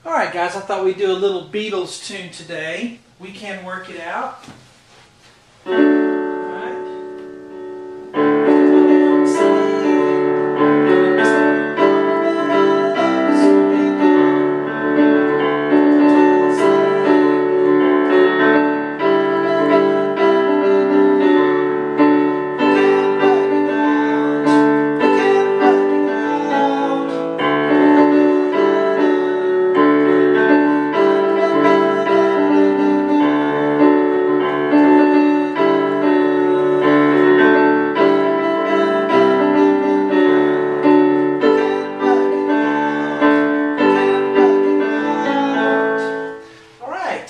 Alright guys, I thought we'd do a little Beatles tune today. We Can Work It Out.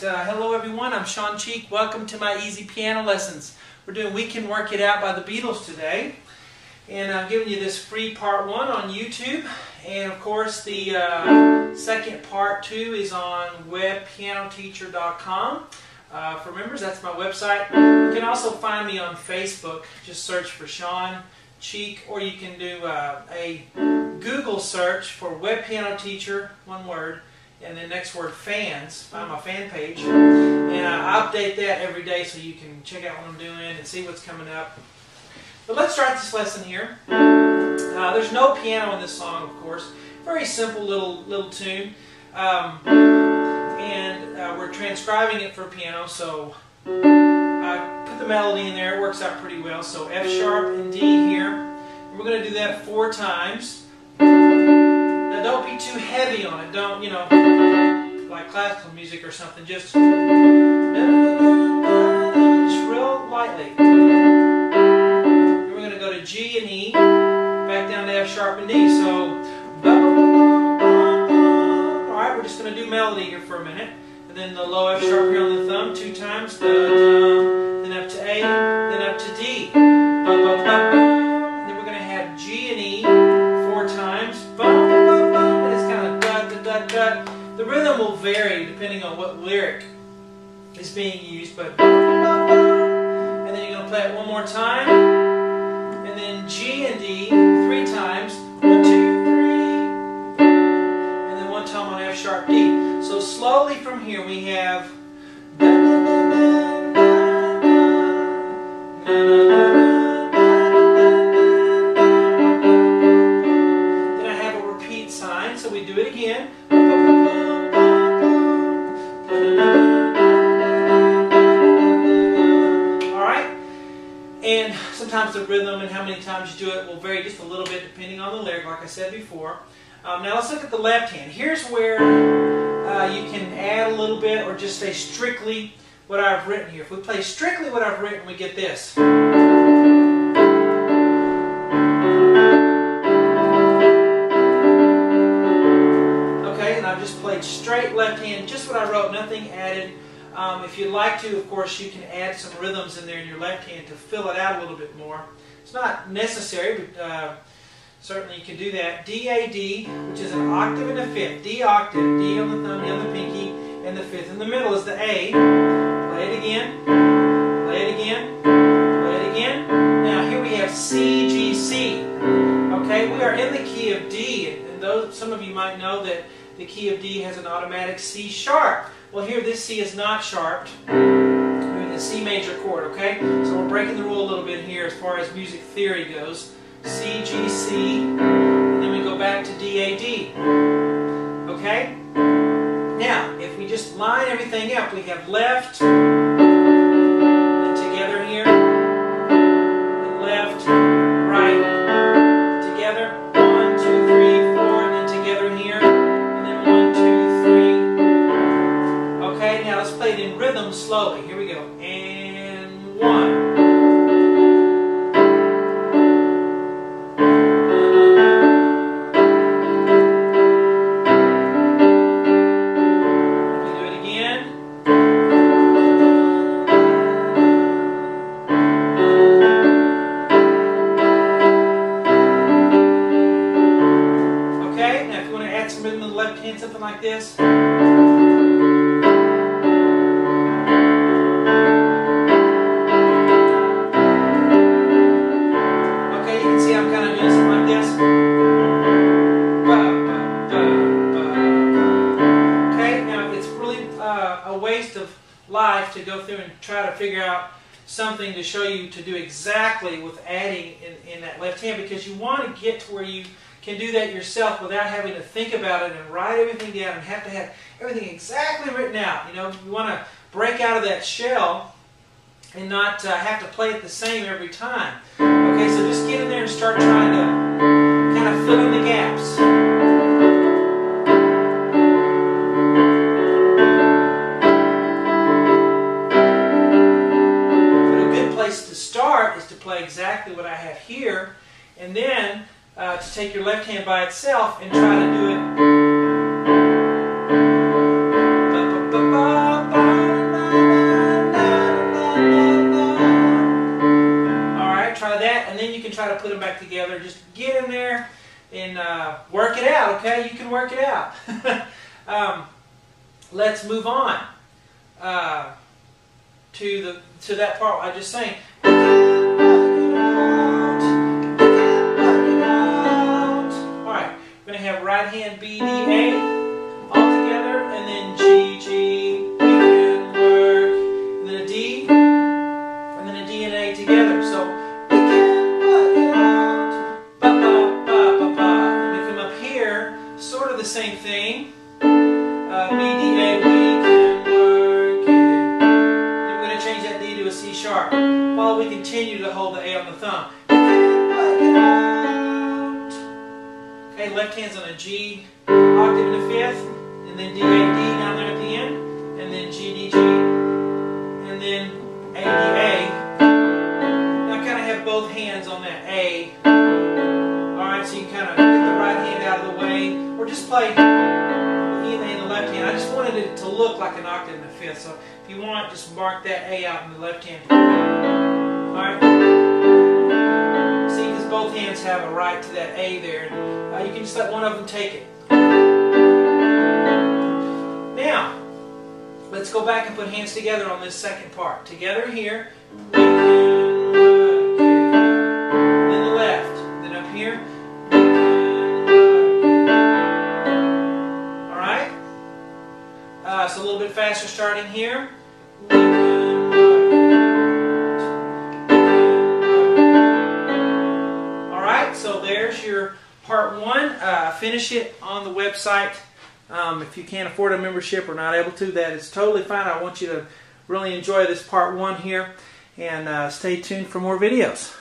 Hello everyone, I'm Sean Cheek. Welcome to my easy piano lessons. We're doing We Can Work It Out by the Beatles today. And I'm giving you this free part 1 on YouTube. And of course the second part 2 is on webpianoteacher.com. For members, that's my website. You can also find me on Facebook. Just search for Sean Cheek, or you can do a Google search for Web Piano Teacher, one word, and then next word fans. Find my fan page, and I update that every day so you can check out what I'm doing and see what's coming up. But let's start this lesson here. There's no piano in this song, of course. Very simple little tune, and we're transcribing it for piano, so I put the melody in there. It works out pretty well. So F sharp and D here, and we're going to do that 4 times. Now don't be too heavy on it. Don't, you know, like classical music or something. Just real lightly. And we're going to go to G and E, back down to F sharp and D. So, alright, we're just going to do melody here for a minute. And then the low F sharp here on the thumb 2 times. Then up to A, then up to D. And then we're going to have G and E 4 times. The rhythm will vary depending on what lyric is being used, but and then you're going to play it one more time, and then G and D 3 times, 1, 2, 3, and then 1 time on F sharp D. So slowly from here we have then I have a repeat sign, so we do it again. And sometimes the rhythm and how many times you do it will vary just a little bit depending on the lyric, like I said before. Now let's look at the left hand. Here's where you can add a little bit or just say strictly what I've written here. If we play strictly what I've written, we get this. Okay, and I've just played straight left hand, just what I wrote, nothing added. If you'd like to, of course, you can add some rhythms in there in your left hand to fill it out a little bit more. It's not necessary, but certainly you can do that. D, A, D, which is an octave and a fifth. D octave, D on the thumb, D on the pinky, and the fifth in the middle is the A. Play it again, play it again, play it again. Now here we have C, G, C. Okay, we are in the key of D, and some of you might know that the key of D has an automatic C sharp. Well, here this C is not sharped. We're in the C major chord, okay? So we're breaking the rule a little bit here as far as music theory goes. C, G, C, and then we go back to D, A, D. Okay? Now, if we just line everything up, we have left, and together here, and left, right, together, 1, 2, 3, 4, and then together here, and then 1, 2, 3. Okay, now let's play it in rhythm slowly. Here we go. And 1. Let me do it again. Okay, now if you want to add some rhythm to the left hand, something like this. life to go through and try to figure out something to show you to do exactly with adding in that left hand, because you want to get to where you can do that yourself without having to think about it and write everything down and have to have everything exactly written out. You know, you want to break out of that shell and not have to play it the same every time. Okay, so just get in there and start trying to kind of fill in the gaps. But a good place to start is to play exactly what I have here, and then to take your left hand by itself and try to do it. And then you can try to put them back together. Just get in there and work it out, okay? You can work it out. Let's move on to that part I just sang. Alright, we're going to have right hand B, D, A all together, and then G, G, we can work, and then a D, and then a D and A together. So same thing. B, D, A, we can work it. Then we're going to change that D to a C sharp while we continue to hold the A on the thumb. Okay, left hand's on a G octave in the fifth, and then D, A, D down there at the end, and then G, D, G, and then A, D, A. Now kind of have both hands on that A. Alright, so you kind of get the right hand out of the way, or just play either in the left hand. I just wanted it to look like an octave in the fifth, so if you want, just mark that A out in the left hand. Alright? See, because both hands have a right to that A there, and you can just let one of them take it. Now, let's go back and put hands together on this second part. Together here, we can work it. Then the left, then up here. So a little bit faster starting here. Alright, so there's your part one. Finish it on the website. If you can't afford a membership or not able to, that is totally fine. I want you to really enjoy this part one here, and stay tuned for more videos.